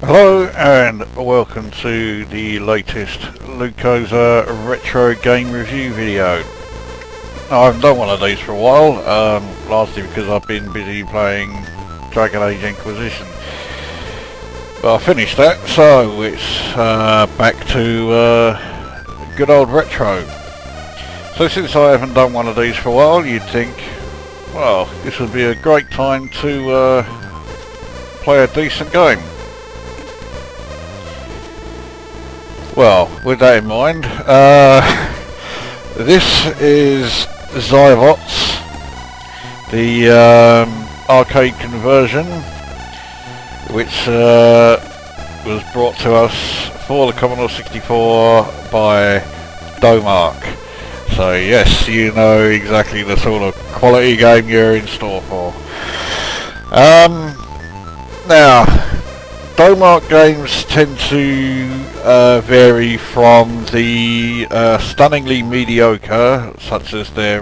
Hello and welcome to the latest Lukozer retro game review video. Now, I haven't done one of these for a while, largely because I've been busy playing Dragon Age Inquisition. But I finished that, so it's back to good old retro. So since I haven't done one of these for a while, you'd think, well, this would be a great time to play a decent game. Well, with that in mind, this is Xybots, the arcade conversion, which was brought to us for the Commodore 64 by Domark. So yes, you know exactly the sort of quality game you're in store for. Now, Domark games tend to vary from the stunningly mediocre, such as their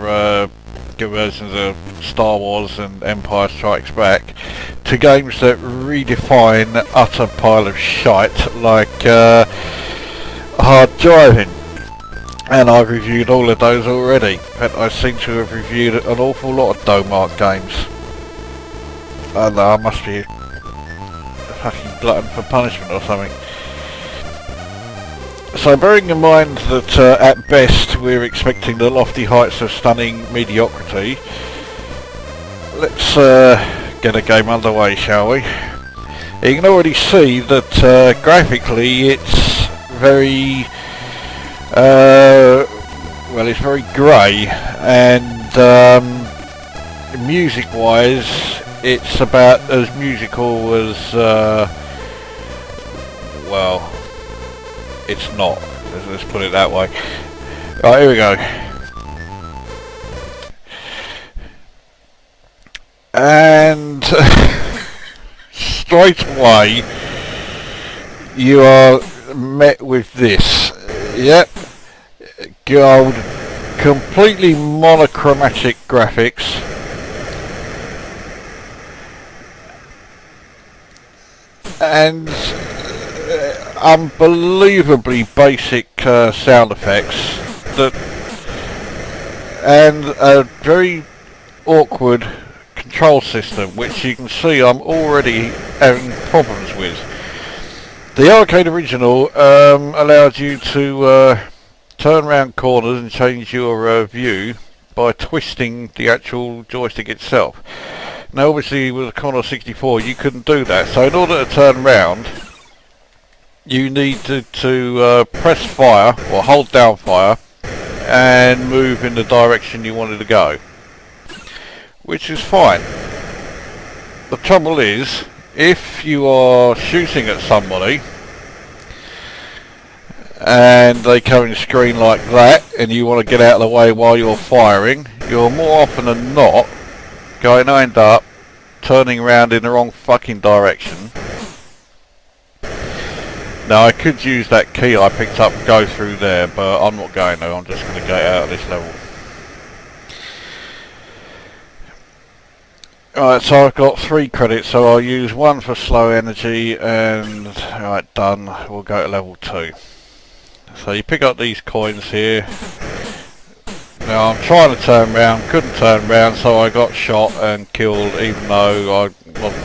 versions of Star Wars and Empire Strikes Back, to games that redefine utter pile of shite like Hard Driving. And I've reviewed all of those already. In fact, I seem to have reviewed an awful lot of Domark games. And I must be fucking glutton for punishment or something. So bearing in mind that at best we're expecting the lofty heights of stunning mediocrity, let's get a game underway, shall we? You can already see that graphically it's very well, it's very grey, and music wise it's about as musical as, well, it's not. Let's put it that way. Right, here we go. And straight away you are met with this. Yep. Gold, completely monochromatic graphics. And unbelievably basic sound effects, and a very awkward control system, which you can see I'm already having problems with. The arcade original allowed you to turn around corners and change your view by twisting the actual joystick itself. Now obviously with the Commodore 64 you couldn't do that, so in order to turn round you needed to press fire or hold down fire and move in the direction you wanted to go, which is fine. The trouble is, if you are shooting at somebody and they come in screen like that and you want to get out of the way while you're firing, you're more often than not going to end up turning around in the wrong fucking direction. Now I could use that key I picked up and go through there, but I'm not going to. I'm just going to get out of this level. Alright, so I've got 3 credits, so I'll use 1 for slow energy, and alright, done. We'll go to level 2. So you pick up these coins here. Now I'm trying to turn round, couldn't turn round, so I got shot and killed even though I wasn't.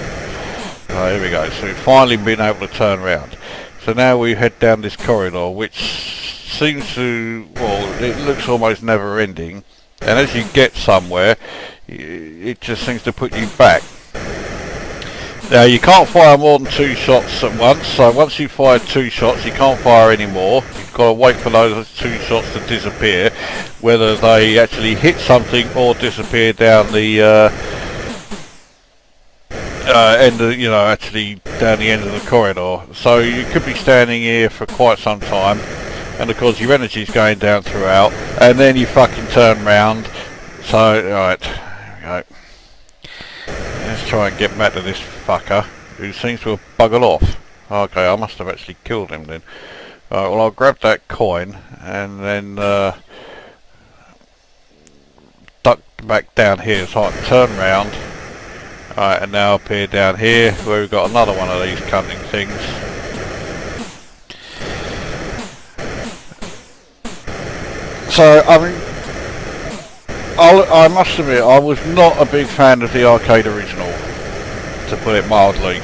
Oh, here we go, so we've finally been able to turn round. So now we head down this corridor, which seems to, well, it looks almost never ending, and as you get somewhere it just seems to put you back. Now you can't fire more than 2 shots at once, so once you fire 2 shots you can't fire any more. You've got to wait for those 2 shots to disappear, whether they actually hit something or disappear down the end of, you know, actually down the end of the corridor. So you could be standing here for quite some time, and of course your energy's going down throughout, and then you fucking turn round. So, alright, there we go. Let's try and get back to this fucker, who seems to have buggered off. Okay, I must have actually killed him then. Well, I'll grab that coin and then duck back down here so I can turn round Alright, and now up here, down here, where we've got another one of these cunning things. So, I mean, I must admit, I was not a big fan of the arcade original, to put it mildly.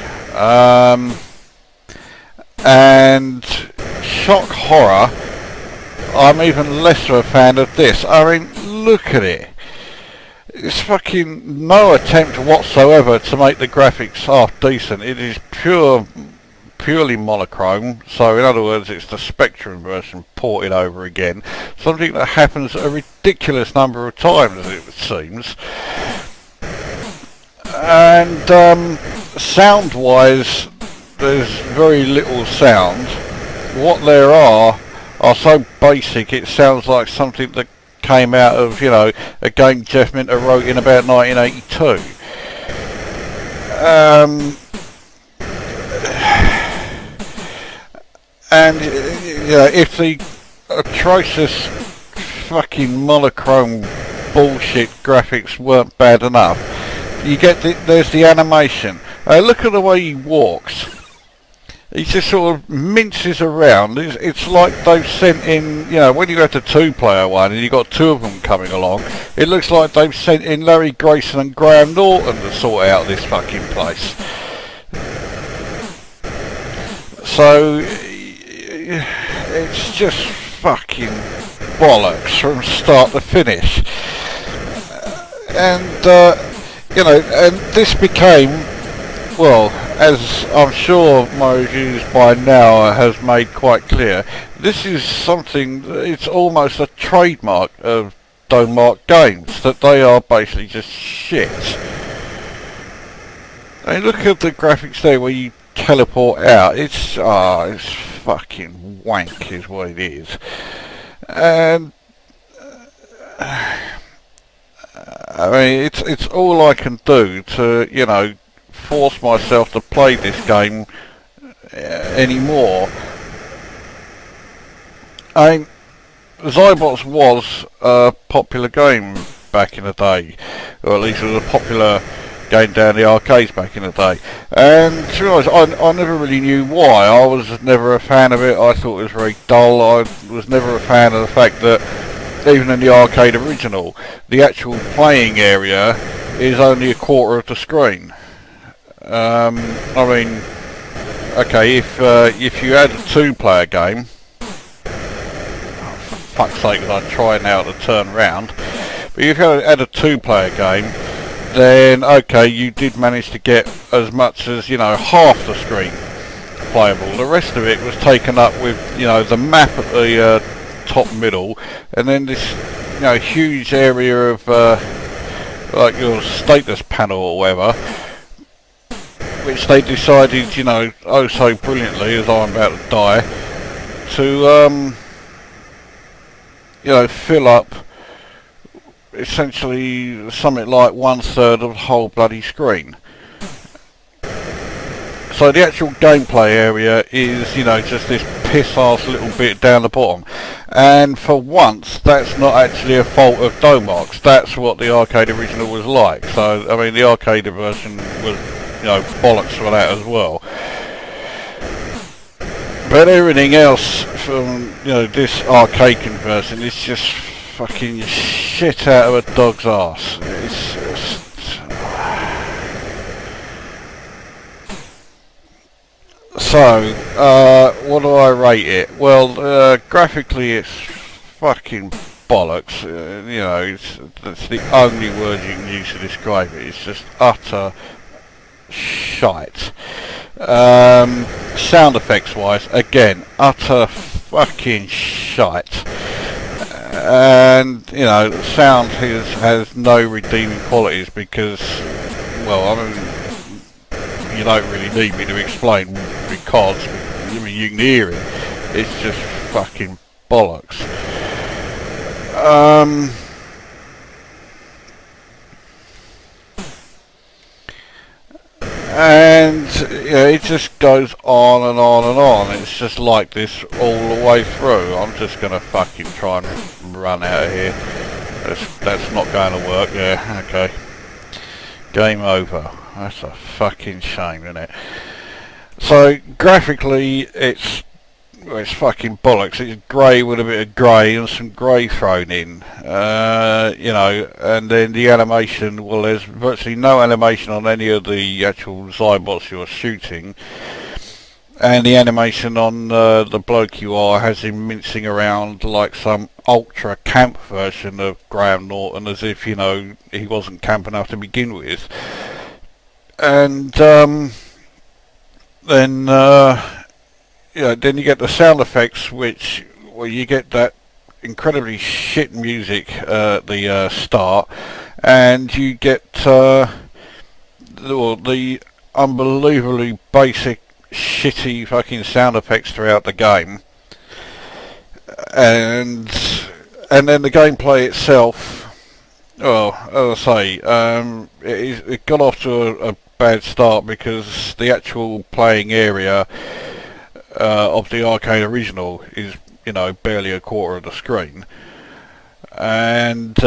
And shock horror, I'm even less of a fan of this. I mean, look at it. It's fucking no attempt whatsoever to make the graphics half decent. It is purely monochrome. So in other words, it's the Spectrum version ported over again. Something that happens a ridiculous number of times, it seems. And sound-wise, there's very little sound. What there are so basic, it sounds like something that came out of, you know, a game Jeff Minter wrote in about 1982. And, you know, if the atrocious fucking monochrome bullshit graphics weren't bad enough, you get there's the animation. Look at the way he walks. He just sort of minces around. It's like they've sent in, you know, when you go to 2-player one and you've got two of them coming along, it looks like they've sent in Larry Grayson and Graham Norton to sort out this fucking place. So, it's just fucking bollocks from start to finish. And, you know, and this became, well, as I'm sure my reviews by now has made quite clear, this is something, it's almost a trademark of Domark games, that they are basically just shit. I mean, look at the graphics there where you teleport out, it's fucking wank is what it is. And I mean, it's all I can do to, you know, force myself to play this game anymore. I mean, Xybots was a popular game back in the day, or at least it was a popular game down the arcades back in the day. And to be honest, I never really knew why. I was never a fan of it. I thought it was very dull. I was never a fan of the fact that even in the arcade original, the actual playing area is only a quarter of the screen. I mean, okay, if you had a 2-player game, for fuck's sake, I'm trying now to turn round, but if you had a 2-player game, then okay, you did manage to get as much as, you know, half the screen playable. The rest of it was taken up with, you know, the map at the top middle, and then this, you know, huge area of like your status panel or whatever, which they decided, you know, oh so brilliantly, as I'm about to die, to you know, fill up essentially something like 1/3 of the whole bloody screen. So the actual gameplay area is, you know, just this piss-ass little bit down the bottom. And for once, that's not actually a fault of Domark's. That's what the arcade original was like. So, I mean, the arcade version was, you know, bollocks for that as well. But everything else from, you know, this arcade conversion is just fucking shit out of a dog's arse. It's just... So, what do I rate it? Well, graphically it's fucking bollocks. You know, that's the only word you can use to describe it. It's just utter shite. Sound effects wise, again, utter fucking shite. And, you know, sound has no redeeming qualities because, well, I mean, you don't really need me to explain because, I mean, you can hear it. It's just fucking bollocks. And you know, it just goes on and on and on. It's just like this all the way through. I'm just gonna fucking try and run out of here. That's not going to work. Yeah, okay. Game over. That's a fucking shame, isn't it? So graphically, it's fucking bollocks. It's grey with a bit of grey and some grey thrown in, you know, and then the animation, well, there's virtually no animation on any of the actual Xybots you're shooting, and the animation on the bloke you are has him mincing around like some ultra camp version of Graham Norton, as if, you know, he wasn't camp enough to begin with. And then yeah, then you get the sound effects, which, well, you get that incredibly shit music at the start, and you get the unbelievably basic, shitty fucking sound effects throughout the game, and then the gameplay itself. Well, as I say, it got off to a bad start because the actual playing area of the arcade original is, you know, barely a quarter of the screen, and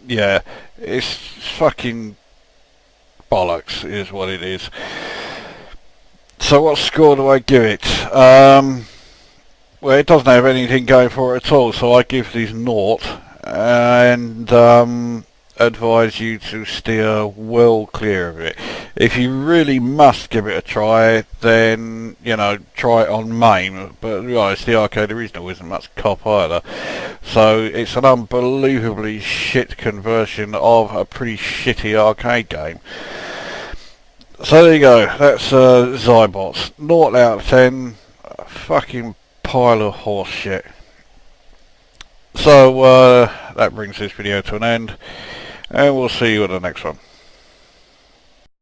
yeah, it's fucking bollocks is what it is. So what score do I give it? Well, it doesn't have anything going for it at all, so I give these naught, and advise you to steer well clear of it. If you really must give it a try, then, you know, try it on MAME, but right, the arcade original isn't much cop either, so it's an unbelievably shit conversion of a pretty shitty arcade game. So there you go, that's Xybots. 0 out of 10, a fucking pile of horse shit. So that brings this video to an end, and we'll see you in the next one.